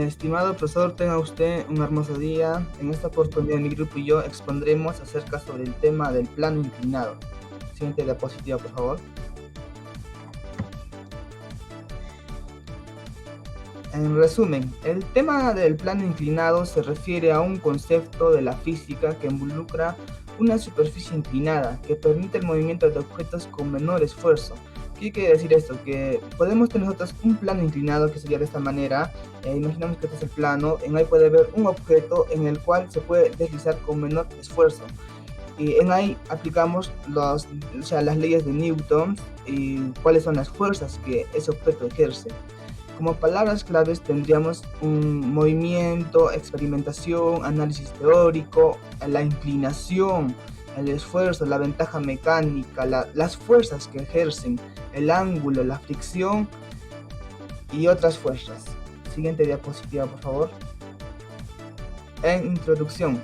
Estimado profesor, tenga usted un hermoso día. En esta oportunidad mi grupo y yo expondremos acerca sobre el tema del plano inclinado. Siguiente diapositiva, por favor. En resumen, el tema del plano inclinado se refiere a un concepto de la física que involucra una superficie inclinada que permite el movimiento de objetos con menor esfuerzo. ¿Qué quiere decir esto? Que podemos tener nosotros un plano inclinado que sería de esta manera. Imaginamos que este es el plano, en ahí puede haber un objeto en el cual se puede deslizar con menor esfuerzo. Y en ahí aplicamos las leyes de Newton y cuáles son las fuerzas que ese objeto ejerce. Como palabras claves tendríamos un movimiento, experimentación, análisis teórico, la inclinación, el esfuerzo, la ventaja mecánica, las fuerzas que ejercen, el ángulo, la fricción y otras fuerzas. Siguiente diapositiva, por favor. En introducción.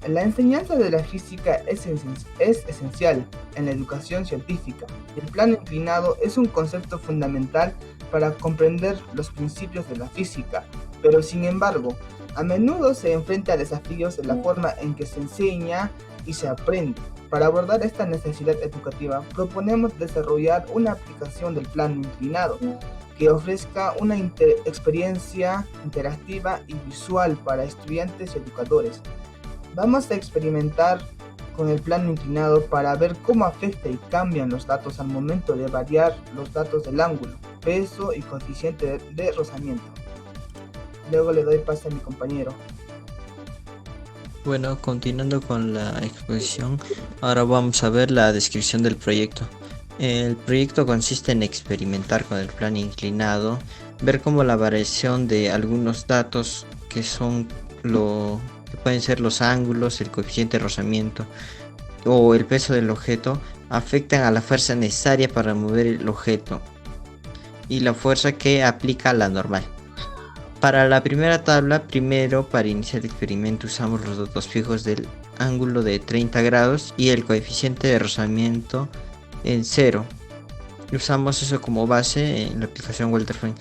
La enseñanza de la física es esencial en la educación científica. El plano inclinado es un concepto fundamental para comprender los principios de la física, pero sin embargo, a menudo se enfrenta a desafíos en la forma en que se enseña y se aprende. Para abordar esta necesidad educativa, proponemos desarrollar una aplicación del plano inclinado que ofrezca una experiencia interactiva y visual para estudiantes y educadores. Vamos a experimentar con el plano inclinado para ver cómo afecta y cambian los datos al momento de variar los datos del ángulo, peso y coeficiente de rozamiento. Luego le doy paso a mi compañero. Bueno, continuando con la exposición, ahora vamos a ver la descripción del proyecto. El proyecto consiste en experimentar con el plano inclinado, ver cómo la variación de algunos datos que pueden ser los ángulos, el coeficiente de rozamiento o el peso del objeto afectan a la fuerza necesaria para mover el objeto y la fuerza que aplica la normal. Para la primera tabla, para iniciar el experimento usamos los datos fijos del ángulo de 30 grados y el coeficiente de rozamiento en 0. Usamos eso como base en la aplicación Walter Fem.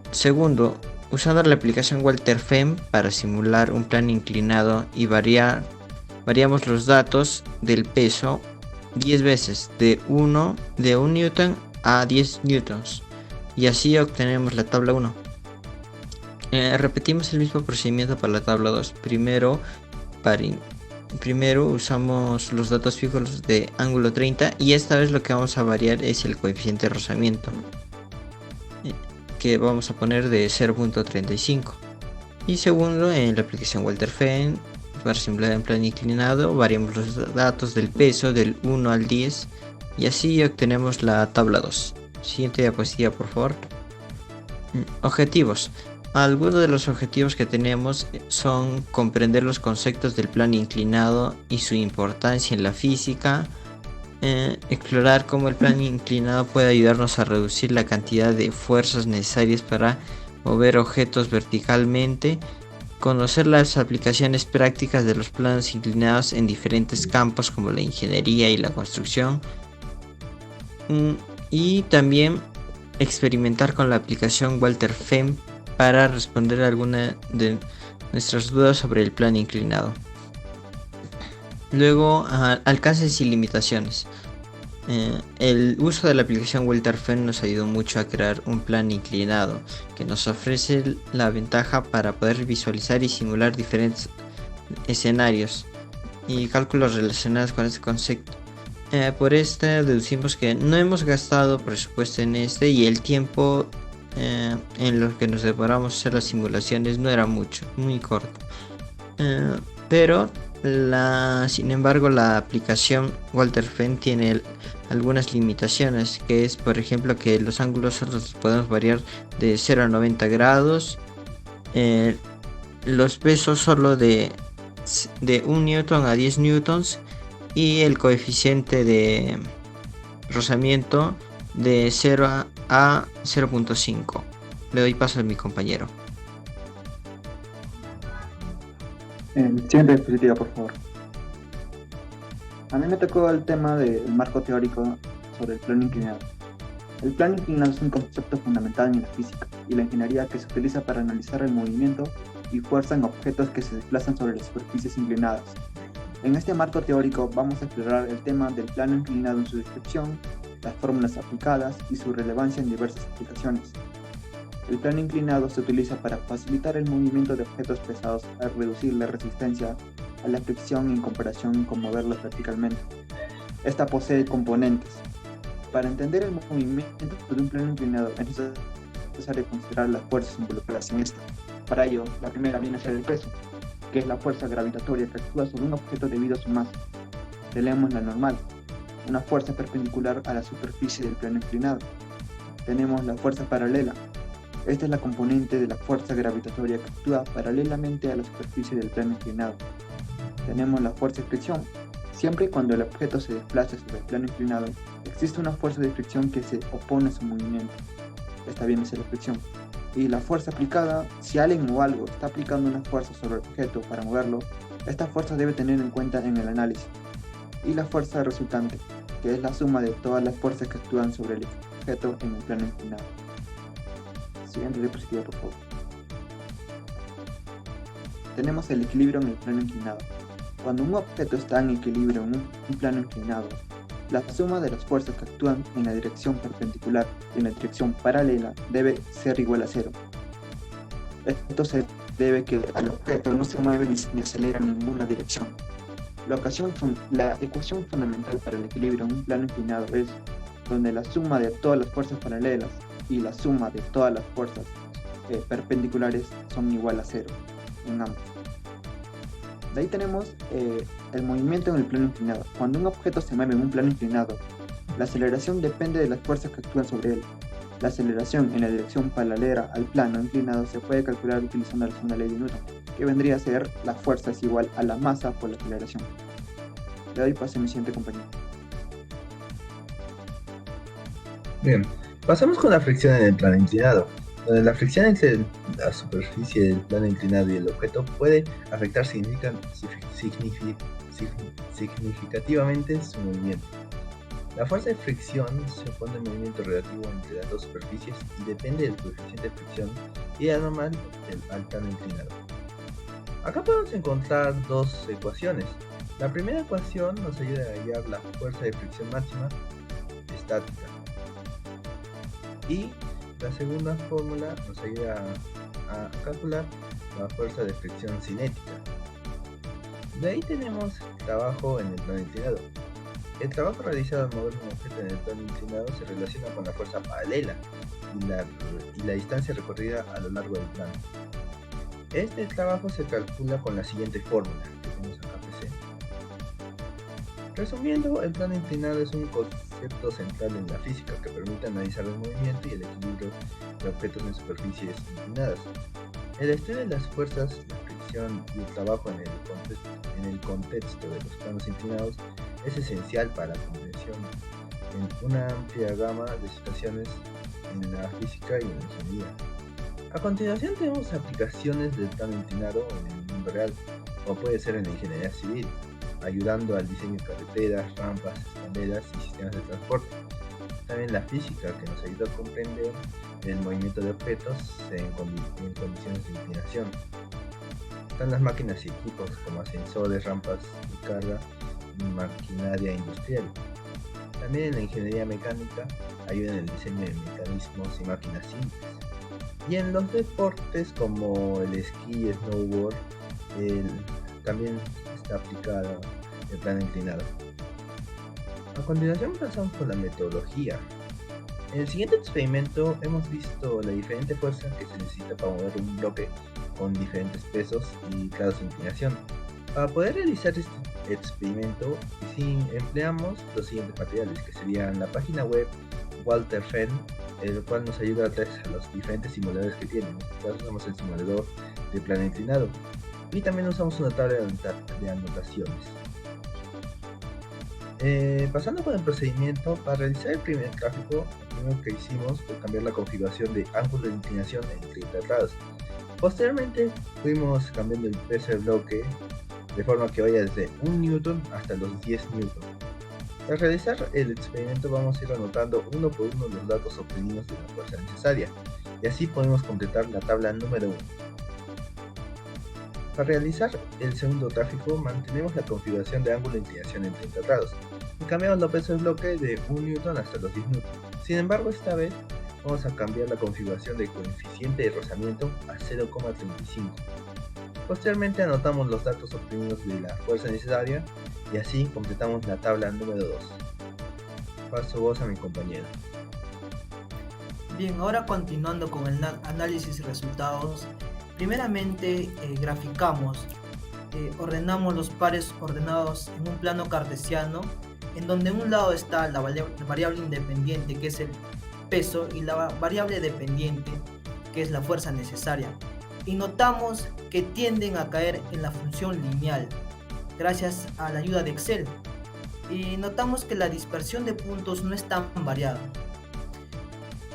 Segundo, usando la aplicación Walter Fem para simular un plano inclinado y variamos los datos del peso 10 veces de 1 newton a 10 newtons y así obtenemos la tabla 1. Repetimos el mismo procedimiento para la tabla 2. Primero usamos los datos fijos de ángulo 30 y esta vez lo que vamos a variar es el coeficiente de rozamiento, que vamos a poner de 0.35. Y segundo, en la aplicación Walter Fem para simular en plano inclinado variamos los datos del peso del 1 al 10 y así obtenemos la tabla 2. Siguiente diapositiva, por favor. Objetivos. Algunos de los objetivos que tenemos son comprender los conceptos del plano inclinado y su importancia en la física, explorar cómo el plano inclinado puede ayudarnos a reducir la cantidad de fuerzas necesarias para mover objetos verticalmente, conocer las aplicaciones prácticas de los planos inclinados en diferentes campos como la ingeniería y la construcción, y también experimentar con la aplicación Walter Fem para responder a alguna de nuestras dudas sobre el plano inclinado. Luego, alcances y limitaciones. El uso de la aplicación Walter Fem nos ayudó mucho a crear un plano inclinado que nos ofrece la ventaja para poder visualizar y simular diferentes escenarios y cálculos relacionados con este concepto. Por esto deducimos que no hemos gastado presupuesto en este y el tiempo en lo que nos demoramos a hacer las simulaciones no era mucho, muy corto. Pero sin embargo la aplicación Walter Fem tiene algunas limitaciones, que es por ejemplo que los ángulos solo los podemos variar de 0 a 90 grados, los pesos solo de 1 newton a 10 newtons y el coeficiente de rozamiento de 0 a 0.5. Le doy paso a mi compañero. Siguiente diapositiva, por favor. A mí me tocó el tema del marco teórico sobre el plano inclinado. El plano inclinado es un concepto fundamental en la física y la ingeniería que se utiliza para analizar el movimiento y fuerza en objetos que se desplazan sobre las superficies inclinadas. En este marco teórico vamos a explorar el tema del plano inclinado en su descripción, las fórmulas aplicadas y su relevancia en diversas aplicaciones. El plano inclinado se utiliza para facilitar el movimiento de objetos pesados al reducir la resistencia a la fricción en comparación con moverlos verticalmente. Esta posee componentes. Para entender el movimiento de un plano inclinado es necesario considerar las fuerzas involucradas en este. Para ello, la primera viene a ser el peso, que es la fuerza gravitatoria que actúa sobre un objeto debido a su masa. Tenemos la normal, una fuerza perpendicular a la superficie del plano inclinado. Tenemos la fuerza paralela. Esta es la componente de la fuerza gravitatoria que actúa paralelamente a la superficie del plano inclinado. Tenemos la fuerza de fricción. Siempre y cuando el objeto se desplace sobre el plano inclinado, existe una fuerza de fricción que se opone a su movimiento. Esta viene a ser la fricción. Y la fuerza aplicada, si alguien o algo está aplicando una fuerza sobre el objeto para moverlo, esta fuerza debe tener en cuenta en el análisis. Y la fuerza resultante, que es la suma de todas las fuerzas que actúan sobre el objeto en el plano inclinado. Siguiente diapositiva, por favor. Tenemos el equilibrio en el plano inclinado. Cuando un objeto está en equilibrio en un plano inclinado, la suma de las fuerzas que actúan en la dirección perpendicular y en la dirección paralela debe ser igual a cero. Esto se debe que el objeto no se mueve ni acelera en ninguna dirección. La ecuación fundamental para el equilibrio en un plano inclinado es donde la suma de todas las fuerzas paralelas y la suma de todas las fuerzas perpendiculares son igual a cero en ambos. De ahí tenemos el movimiento en el plano inclinado. Cuando un objeto se mueve en un plano inclinado, la aceleración depende de las fuerzas que actúan sobre él. La aceleración en la dirección paralela al plano inclinado se puede calcular utilizando la segunda ley de Newton, que vendría a ser la fuerza es igual a la masa por la aceleración. Le doy paso a mi siguiente compañero. Bien, pasamos con la fricción en el plano inclinado, donde la fricción entre la superficie del plano inclinado y el objeto puede afectar significativamente su movimiento. La fuerza de fricción se opone al movimiento relativo entre las dos superficies y depende del coeficiente de fricción y la normal al plano inclinado. Acá podemos encontrar dos ecuaciones. La primera ecuación nos ayuda a hallar la fuerza de fricción máxima estática. Y la segunda fórmula nos ayuda a calcular la fuerza de fricción cinética. De ahí tenemos trabajo en el plano inclinado. El trabajo realizado al mover un objeto en el plano inclinado se relaciona con la fuerza paralela y la distancia recorrida a lo largo del plano. Este trabajo se calcula con la siguiente fórmula que tenemos acá presente. Resumiendo, el plano inclinado es un concepto central en la física que permite analizar el movimiento y el equilibrio de objetos en superficies inclinadas. El estudio de las fuerzas, la fricción y el trabajo en el contexto de los planos inclinados es esencial para la comprensión en una amplia gama de situaciones en la física y en la ingeniería. A continuación tenemos aplicaciones del plano inclinado en el mundo real, como puede ser en la ingeniería civil, ayudando al diseño de carreteras, rampas, escaleras y sistemas de transporte. También la física, que nos ayuda a comprender el movimiento de objetos en condiciones de inclinación. Están las máquinas y equipos como ascensores, rampas de carga y maquinaria industrial. También en la ingeniería mecánica ayuda en el diseño de mecanismos y máquinas simples. Y en los deportes como el esquí y snowboard también está aplicado el plano inclinado. A continuación pasamos con la metodología. En el siguiente experimento hemos visto la diferente fuerza que se necesita para mover un bloque con diferentes pesos y grados de inclinación. Para poder realizar este experimento empleamos los siguientes materiales, que serían la página web Walter Fenn, el cual nos ayuda a través de los diferentes simuladores que tienen. En este caso usamos el simulador de plano inclinado y también usamos una tabla de anotaciones. Pasando con el procedimiento, para realizar el primer gráfico, lo primero que hicimos fue cambiar la configuración de ángulo de inclinación en 30 grados. Posteriormente fuimos cambiando el peso del bloque de forma que vaya desde 1 Newton hasta los 10 Newton. Al realizar el experimento vamos a ir anotando uno por uno los datos obtenidos de la fuerza necesaria, y así podemos completar la tabla número 1. Para realizar el segundo gráfico mantenemos la configuración de ángulo de inclinación en 30 grados y cambiamos los pesos del bloque de 1 Newton hasta los 10 Newton. Sin embargo, esta vez vamos a cambiar la configuración de coeficiente de rozamiento a 0,35. Posteriormente anotamos los datos obtenidos de la fuerza necesaria y así completamos la tabla número 2. Paso voz a mi compañero. Bien, ahora continuando con el análisis y resultados, primeramente graficamos, ordenamos los pares ordenados en un plano cartesiano, en donde en un lado está la variable independiente, que es el peso, y la variable dependiente, que es la fuerza necesaria. Y notamos que tienden a caer en la función lineal, gracias a la ayuda de Excel. Y notamos que la dispersión de puntos no es tan variada.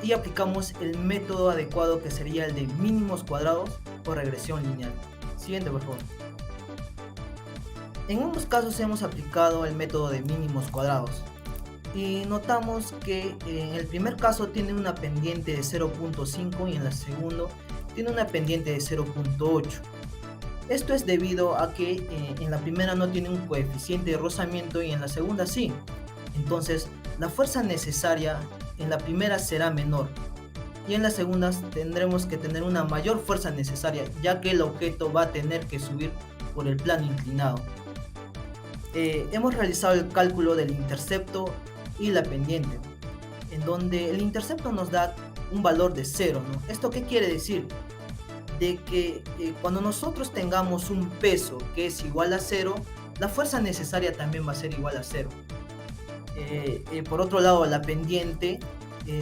Y aplicamos el método adecuado, que sería el de mínimos cuadrados o regresión lineal. Siguiente, por favor. En unos casos hemos aplicado el método de mínimos cuadrados y notamos que en el primer caso tiene una pendiente de 0.5 y en el segundo tiene una pendiente de 0.8. Esto es debido a que en la primera no tiene un coeficiente de rozamiento y en la segunda sí. Entonces la fuerza necesaria en la primera será menor y en la segunda tendremos que tener una mayor fuerza necesaria, ya que el objeto va a tener que subir por el plano inclinado. Hemos realizado el cálculo del intercepto y la pendiente, en donde el intercepto nos da un valor de 0, ¿no? ¿Esto qué quiere decir? De que cuando nosotros tengamos un peso que es igual a 0, la fuerza necesaria también va a ser igual a 0. Por otro lado, la pendiente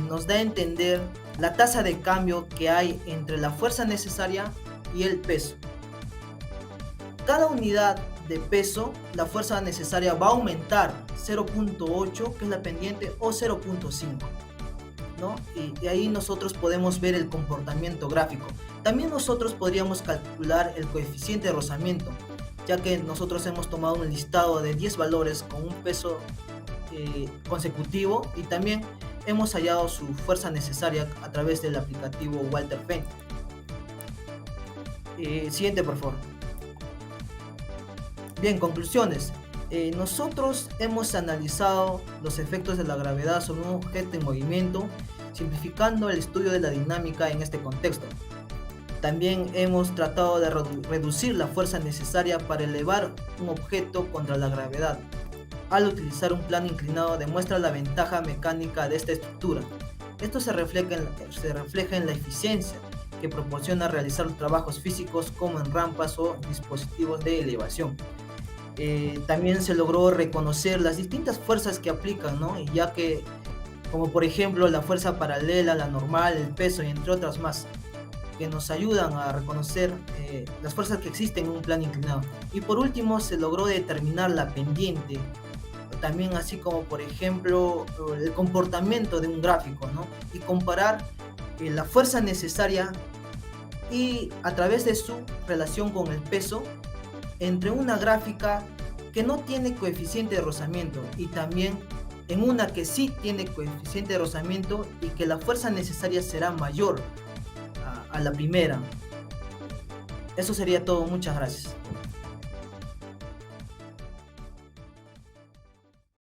nos da a entender la tasa de cambio que hay entre la fuerza necesaria y el peso. Cada unidad de peso, la fuerza necesaria va a aumentar 0.8, que es la pendiente, o 0.5, ¿no? Y ahí nosotros podemos ver el comportamiento gráfico. También nosotros podríamos calcular el coeficiente de rozamiento, ya que nosotros hemos tomado un listado de 10 valores con un peso consecutivo y también hemos hallado su fuerza necesaria a través del aplicativo Walter Feng. Siguiente, por favor. Bien, conclusiones. Nosotros hemos analizado los efectos de la gravedad sobre un objeto en movimiento, simplificando el estudio de la dinámica en este contexto. También hemos tratado de reducir la fuerza necesaria para elevar un objeto contra la gravedad. Al utilizar un plano inclinado demuestra la ventaja mecánica de esta estructura. Esto se refleja en la eficiencia que proporciona realizar trabajos físicos como en rampas o dispositivos de elevación. También se logró reconocer las distintas fuerzas que aplican, ¿no? Y ya que, como por ejemplo la fuerza paralela, la normal, el peso y entre otras más, que nos ayudan a reconocer las fuerzas que existen en un plano inclinado. Y por último se logró determinar la pendiente, también así como por ejemplo el comportamiento de un gráfico, ¿no? Y comparar la fuerza necesaria y a través de su relación con el peso entre una gráfica que no tiene coeficiente de rozamiento y también en una que sí tiene coeficiente de rozamiento y que la fuerza necesaria será mayor a la primera. Eso sería todo, muchas gracias.